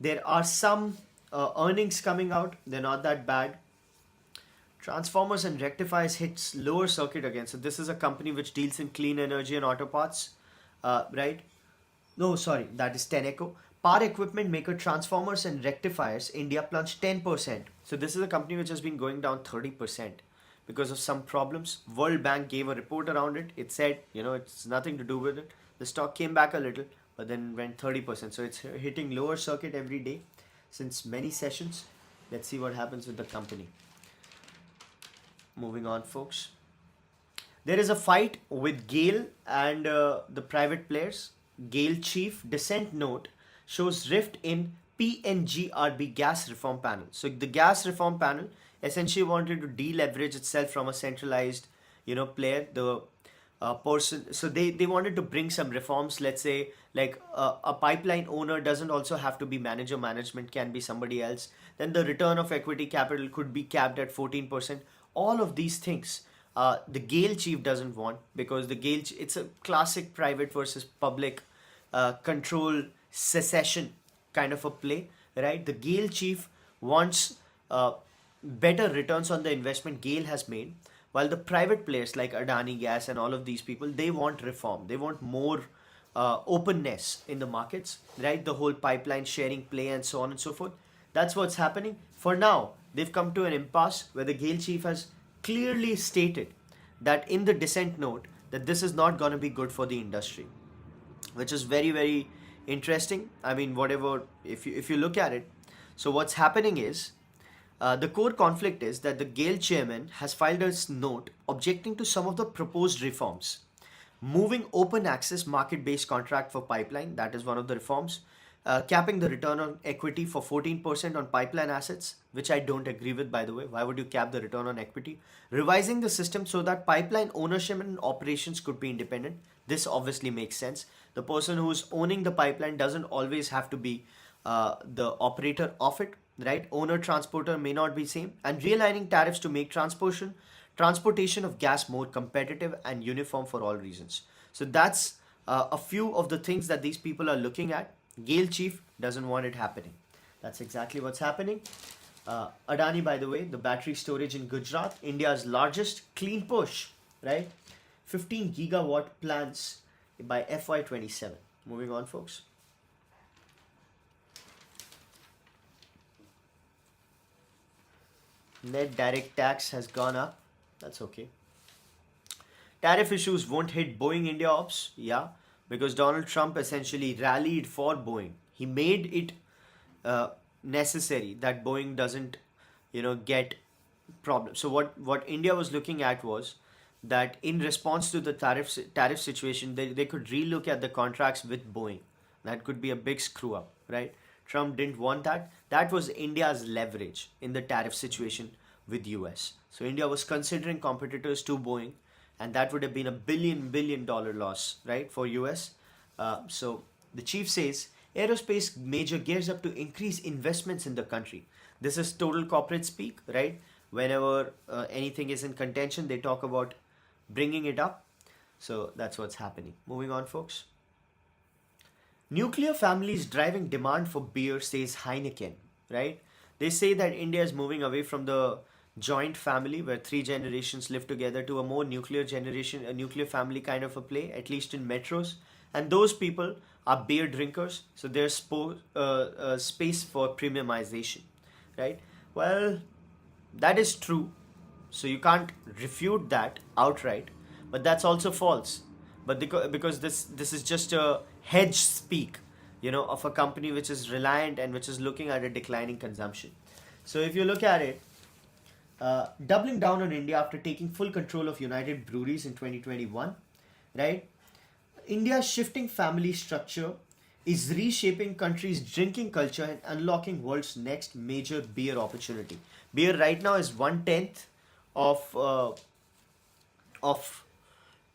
There are some earnings coming out. They're not that bad. Transformers and rectifiers hits lower circuit again. So this is a company which deals in clean energy and auto parts, right? No, sorry, that is Teneco. Power equipment maker Transformers and Rectifiers India plunged 10%. So this is a company which has been going down 30% because of some problems. World Bank gave a report around it. It said, it's nothing to do with it. The stock came back a little, but then went 30%. So it's hitting lower circuit every day since many sessions. Let's see what happens with the company. Moving on, folks. There is a fight with GAIL and the private players. GAIL chief dissent note shows rift in PNGRB gas reform panel. So the gas reform panel essentially wanted to deleverage itself from a centralized, player. The person. So they wanted to bring some reforms. Let's say like a pipeline owner doesn't also have to be manager. Management can be somebody else. Then the return of equity capital could be capped at 14%. All of these things the GAIL chief doesn't want, because the GAIL, it's a classic private versus public control secession kind of a play, right? The GAIL chief wants better returns on the investment GAIL has made, while the private players like Adani Gas and all of these people, they want reform. They want more openness in the markets, right? The whole pipeline sharing play and so on and so forth. That's what's happening. For now, they've come to an impasse where the GAIL chief has clearly stated that in the dissent note that this is not going to be good for the industry, which is very, very interesting. I mean, whatever, if you look at it, so what's happening is the core conflict is that the GAIL chairman has filed a note objecting to some of the proposed reforms. Moving open access market-based contract for pipeline, that is one of the reforms. Capping the return on equity for 14% on pipeline assets, which I don't agree with, by the way. Why would you cap the return on equity? Revising the system so that pipeline ownership and operations could be independent. This obviously makes sense. The person who's owning the pipeline doesn't always have to be the operator of it, right? Owner transporter may not be same. And realigning tariffs to make transportation of gas more competitive and uniform for all reasons. So that's a few of the things that these people are looking at. GAIL chief doesn't want it happening. That's exactly what's happening. Adani, by the way, the battery storage in Gujarat, India's largest clean push, right? 15 gigawatt plans by FY27. Moving on, folks. Net direct tax has gone up. That's okay. Tariff issues won't hit Boeing India ops. Yeah, because Donald Trump essentially rallied for Boeing. He made it necessary that Boeing doesn't, get problems. So what India was looking at was that in response to the tariff situation, they could relook at the contracts with Boeing. That could be a big screw up, right? Trump didn't want that. That was India's leverage in the tariff situation with US. So India was considering competitors to Boeing, and that would have been a billion dollar loss, right, for US. So the chief says aerospace major gears up to increase investments in the country. This is total corporate speak, right? Whenever anything is in contention, they talk about bringing it up. So that's what's happening. Moving on, folks. Nuclear families driving demand for beer, says Heineken, right? They say that India is moving away from the joint family where 3 generations live together to a more nuclear generation, a nuclear family kind of a play, at least in metros. And those people are beer drinkers, so there's space for premiumization, right? Well, that is true. So you can't refute that outright, but that's also false. But because this is just a hedge speak, of a company which is reliant and which is looking at a declining consumption. So if you look at it, doubling down on India after taking full control of United Breweries in 2021, right? India's shifting family structure is reshaping country's drinking culture and unlocking world's next major beer opportunity. Beer right now is 1/10 of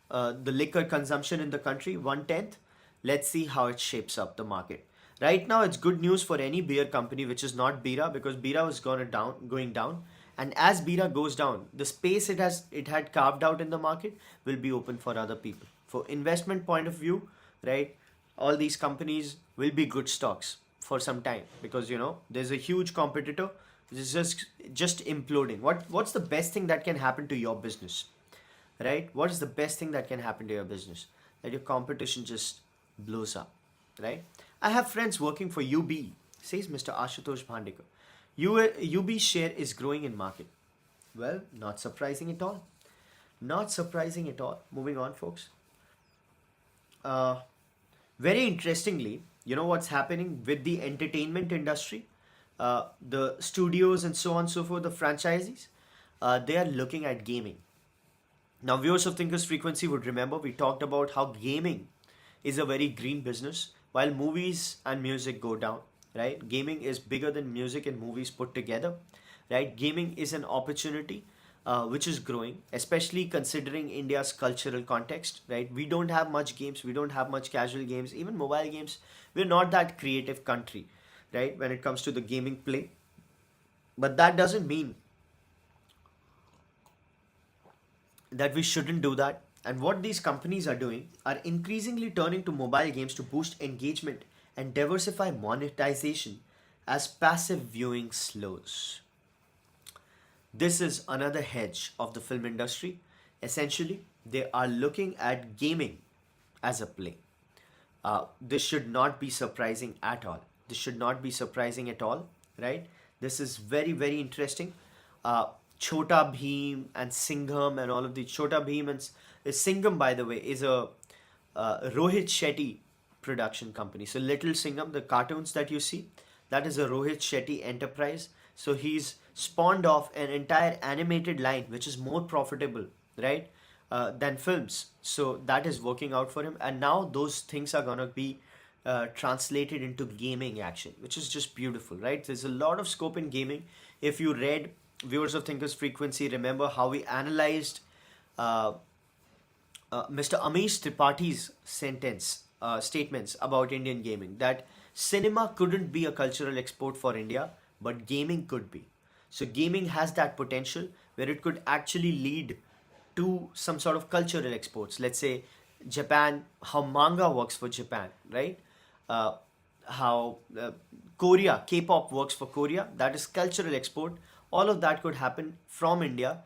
the liquor consumption in the country, 1/10. Let's see how it shapes up the market. Right now, it's good news for any beer company which is not Bira, because Bira was going down, and as Bira goes down, the space it had carved out in the market will be open for other people. For investment point of view, right? All these companies will be good stocks for some time, because there's a huge competitor which is just imploding. What's the best thing that can happen to your business? Right? What is the best thing that can happen to your business? That your competition just blows up, right? I have friends working for UB, says Mr. Ashutosh Bhandekar. UB share is growing in market. Well, not surprising at all. Not surprising at all. Moving on, folks. Uh, Very interestingly, you know what's happening with the entertainment industry? The studios and so on and so forth, the franchisees, they are looking at gaming. Now, viewers of Thinkers Frequency would remember we talked about how gaming is a very green business while movies and music go down, right? Gaming is bigger than music and movies put together, right? Gaming is an opportunity which is growing, especially considering India's cultural context, right? We don't have much games, we don't have much casual games, even mobile games. We're not that creative country, right, when it comes to the gaming play. But that doesn't mean that we shouldn't do that. And what these companies are doing are increasingly turning to mobile games to boost engagement and diversify monetization as passive viewing slows. This is another hedge of the film industry. Essentially, they are looking at gaming as a play. This should not be surprising at all. This should not be surprising at all, right? This is very, very interesting. Chota Bheem and Singham and all of the Chota Bheem and Singham, by the way, is a Rohit Shetty production company. So Little Singham, the cartoons that you see, that is a Rohit Shetty enterprise. So he's spawned off an entire animated line which is more profitable, right, than films. So that is working out for him, and now those things are gonna be translated into gaming action, which is just beautiful, right? There's a lot of scope in gaming. If you read viewers of Thinkers Frequency, remember how we analyzed uh, Mr. Amish Tripaঠি's statements about Indian gaming, that cinema couldn't be a cultural export for India, but gaming could be. So gaming has that potential where it could actually lead to some sort of cultural exports. Let's say Japan, how manga works for Japan, right? Uh, how Korea, K-pop works for Korea. That is cultural export. All of that could happen from India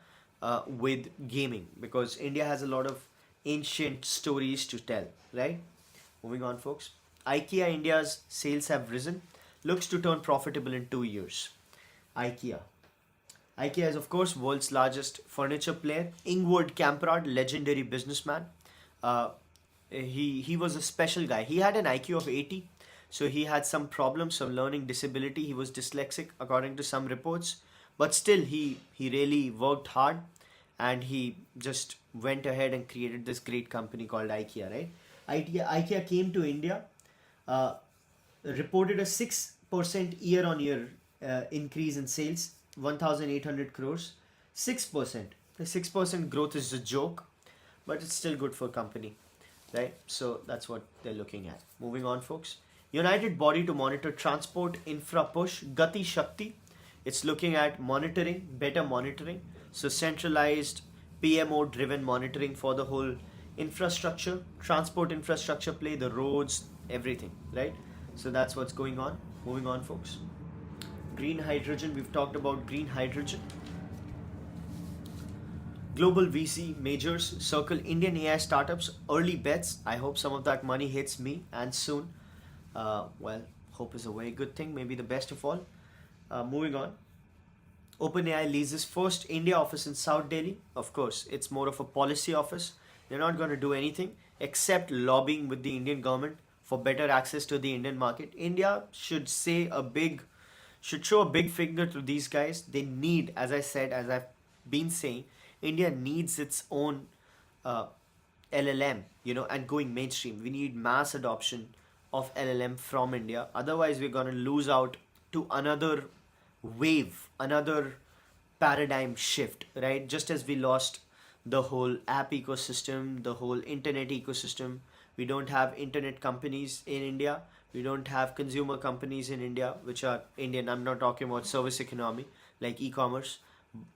with gaming, because India has a lot of ancient stories to tell, right? Moving on, folks. IKEA India's sales have risen, looks to turn profitable in 2 years. IKEA. IKEA is, of course, world's largest furniture player. Ingvar Kamprad, legendary businessman. Uh, he was a special guy. He had an IQ of 80, so he had some problems, some learning disability. He was dyslexic, according to some reports, but still, he really worked hard, and he just went ahead and created this great company called IKEA. Right? IKEA came to India, uh, reported a 6% year-on-year increase in sales, 1,800 crores. 6%. The 6% growth is a joke, but it's still good for company, right? So that's what they're looking at. Moving on, folks. United body to monitor transport infra push, Gati Shakti. It's looking at monitoring, better monitoring. So centralized PMO driven monitoring for the whole infrastructure, transport infrastructure play, the roads, everything, right? So that's what's going on. Moving on, folks. Green hydrogen, we've talked about green hydrogen. Global VC majors circle Indian AI startups, early bets. I hope some of that money hits me, and soon. Well, hope is a very good thing, maybe the best of all. Moving on. OpenAI leases first India office in South Delhi. Of course, it's more of a policy office. They're not going to do anything except lobbying with the Indian government for better access to the Indian market. India should show a big finger to these guys. They need, as I said, as I've been saying, India needs its own uh, LLM, and going mainstream. We need mass adoption of LLM from India. Otherwise, we're going to lose out to another wave, another paradigm shift, right? Just as we lost the whole app ecosystem, the whole internet ecosystem. We don't have internet companies in India. We don't have consumer companies in India, which are Indian. I'm not talking about service economy like e-commerce.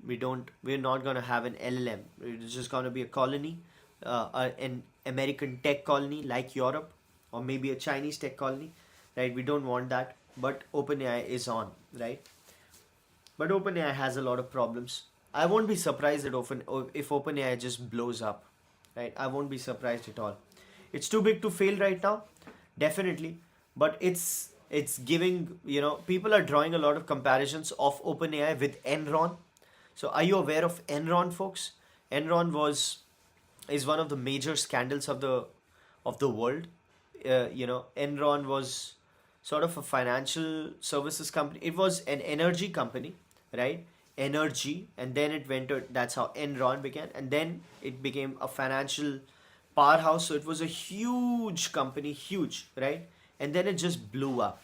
We're not going to have an LLM. It's just going to be a colony, an American tech colony like Europe, or maybe a Chinese tech colony, right? We don't want that. But OpenAI is on, right? But OpenAI has a lot of problems. I won't be surprised if OpenAI just blows up, right? I won't be surprised at all. It's too big to fail right now, definitely. But it's giving, people are drawing a lot of comparisons of OpenAI with Enron. So are you aware of Enron, folks? Enron is one of the major scandals of the world. Enron was sort of a financial services company. It was an energy company, right? Energy, and then it went to, that's how Enron began, and then it became a financial powerhouse. So it was a huge company, huge, right? And then it just blew up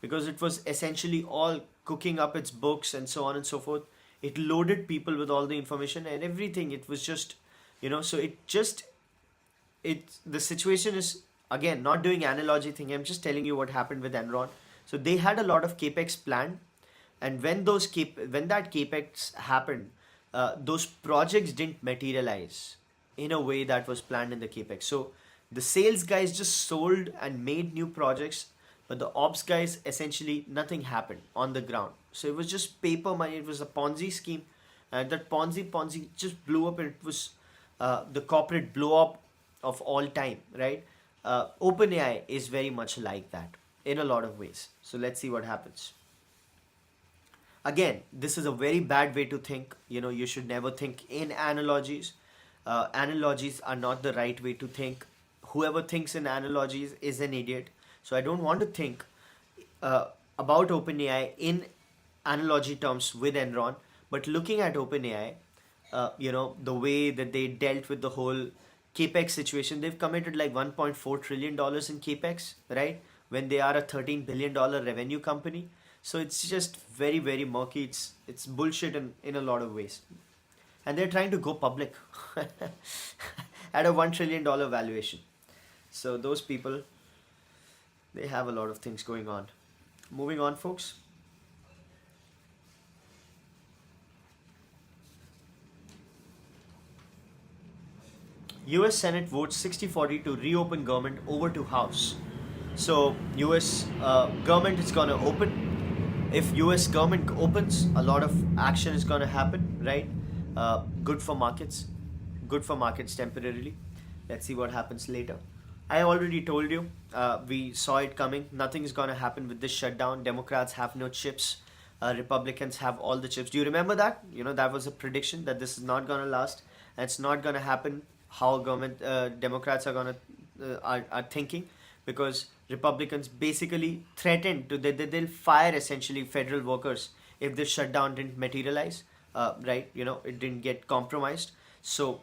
because it was essentially all cooking up its books and so on and so forth. It loaded people with all the information and everything. It was just, so the situation is, again, not doing analogy thing. I'm just telling you what happened with Enron. So they had a lot of capex planned, and when that capex happened, those projects didn't materialize in a way that was planned in the capex. So the sales guys just sold and made new projects, but the ops guys, essentially nothing happened on the ground. So it was just paper money. It was a Ponzi scheme, and that Ponzi just blew up, and it was the corporate blow up of all time, right? OpenAI is very much like that in a lot of ways. So let's see what happens. Again, this is a very bad way to think. You should never think in analogies. Analogies are not the right way to think. Whoever thinks in analogies is an idiot. So I don't want to think about OpenAI in analogy terms with Enron, but looking at OpenAI, the way that they dealt with the whole capex situation. They've committed like $1.4 trillion in capex, right? When they are a $13 billion revenue company. So it's just very, very murky. It's bullshit in a lot of ways. And they're trying to go public at a $1 trillion valuation. So those people, they have a lot of things going on. Moving on, folks. US Senate votes 60-40 to reopen government over to House. So US government is gonna open. If US government opens, a lot of action is gonna happen, right? Good for markets. Good for markets temporarily. Let's see what happens later. I already told you, we saw it coming. Nothing is gonna happen with this shutdown. Democrats have no chips. Republicans have all the chips. Do you remember that? That was a prediction that this is not gonna last, and it's not gonna happen how Democrats are gonna are thinking, because Republicans basically threatened they'll fire essentially federal workers if this shutdown didn't materialize, right? It didn't get compromised. So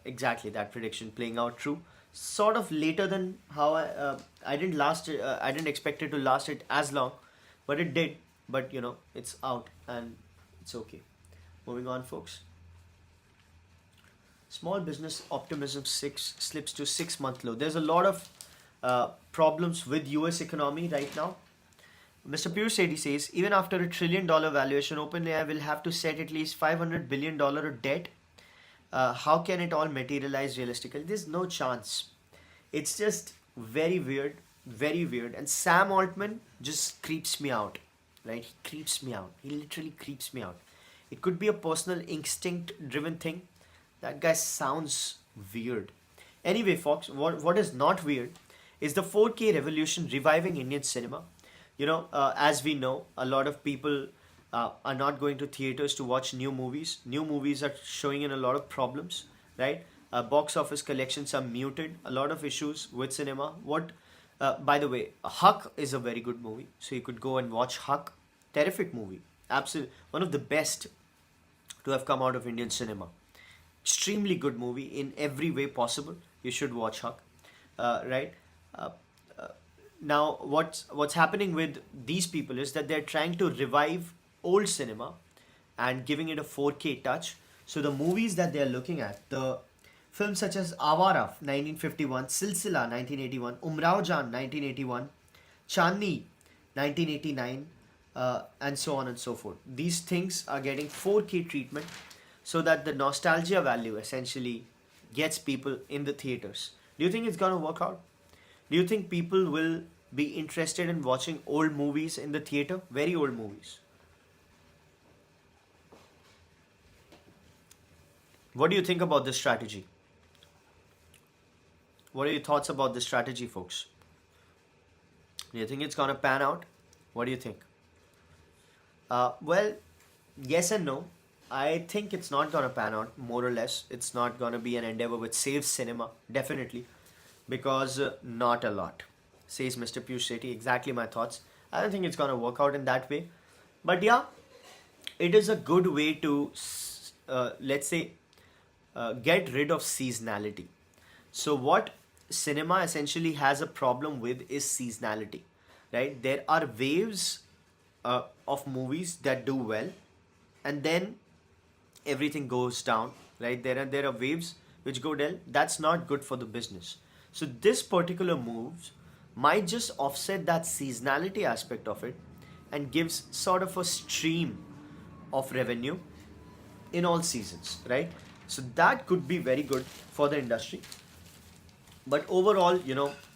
exactly that prediction playing out true. Sort of later than how I didn't expect it to last it as long, but it did. But it's out and it's okay. Moving on, folks. Small business optimism slips to 6-month low. There's a lot of problems with US economy right now. Mr. Peeyush Sethi says even after a $1 trillion valuation, OpenAI will have to set at least $500 billion of debt. How can it all materialize realistically? There's no chance. It's just very weird, very weird. And Sam Altman just creeps me out, right? He creeps me out. He literally creeps me out. It could be a personal instinct-driven thing. That guy sounds weird. Anyway, folks, what is not weird is the 4K revolution reviving Indian cinema. As we know, a lot of people are not going to theaters to watch new movies. New movies are showing in a lot of problems, right? Box office collections are muted. A lot of issues with cinema. What By the way, Huck is a very good movie, so you could go and watch Huck. Terrific movie, absolutely one of the best to have come out of Indian cinema. Extremely good movie in every way possible. You should watch Huck, right? Uh, Now, what's happening with these people is that they're trying to revive old cinema and giving it a 4K touch. So the movies that they're looking at, the films such as Awara 1951, Silsila 1981, Umrao Jan 1981, Chandni 1989, and so on and so forth. These things are getting 4K treatment so that the nostalgia value essentially gets people in the theaters. Do you think it's gonna work out? Do you think people will be interested in watching old movies in the theater? Very old movies. What do you think about this strategy? What are your thoughts about this strategy, folks? Do you think it's gonna pan out? What do you think? Well, yes and no. I think it's not gonna pan out, more or less. It's not gonna be an endeavor which saves cinema, definitely, because not a lot, says Mr. Peeyush Sethi. Exactly my thoughts. I don't think it's gonna work out in that way, but yeah, it is a good way to, let's say, get rid of seasonality. So what cinema essentially has a problem with is seasonality, right? There are waves of movies that do well, and then everything goes down, right? There are waves which go down. That's not good for the business. So this particular move might just offset that seasonality aspect of it and gives sort of a stream of revenue in all seasons, right? So that could be very good for the industry. But overall,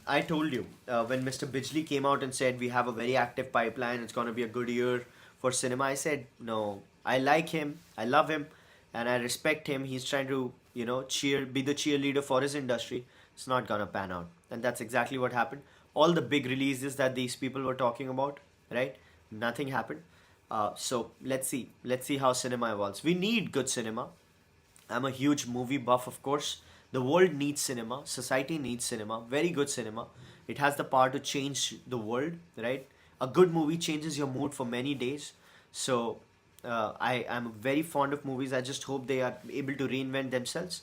I told you when Mr. Bijli came out and said we have a very active pipeline, it's going to be a good year for cinema. I said no. I like him, I love him, and I respect him. He's trying to be the cheerleader for his industry. It's not gonna pan out, and that's exactly what happened. All the big releases that these people were talking about, right? Nothing happened. So let's see how cinema evolves. We need good cinema. I'm a huge movie buff, of course. The world needs cinema. Society needs cinema. Very good cinema. It has the power to change the world, right? A good movie changes your mood for many days. So I am very fond of movies. I just hope they are able to reinvent themselves.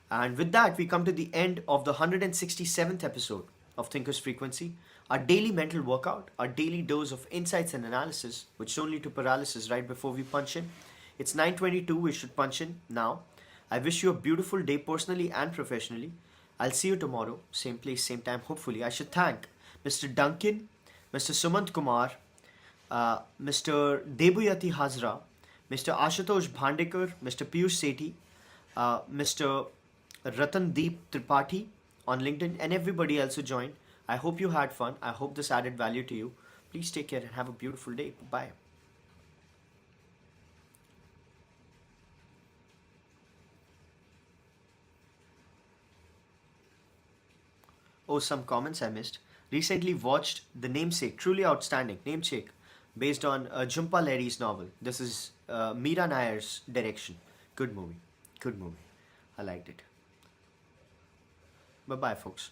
And with that, we come to the end of the 167th episode of Thinker's Frequency, our daily mental workout, our daily dose of insights and analysis, which don't lead to paralysis right before we punch in. It's 9:22. We should punch in now. I wish you a beautiful day personally and professionally. I'll see you tomorrow, same place, same time, hopefully. I should thank Mr. Duncan, Mr. Sumanth Kumar, Mr. Debuyati Hazra, Mr. Ashutosh Bhandekar, Mr. Peeyush Sethi, Mr. Ratandeep Tripathi on LinkedIn, and everybody else who joined. I hope you had fun. I hope this added value to you. Please take care and have a beautiful day. Bye. Oh, some comments I missed. Recently watched The Namesake, truly outstanding. Namesake, based on Jhumpa Lahiri's novel. This is Meera Nair's direction. Good movie. Good movie. I liked it. Bye bye, folks.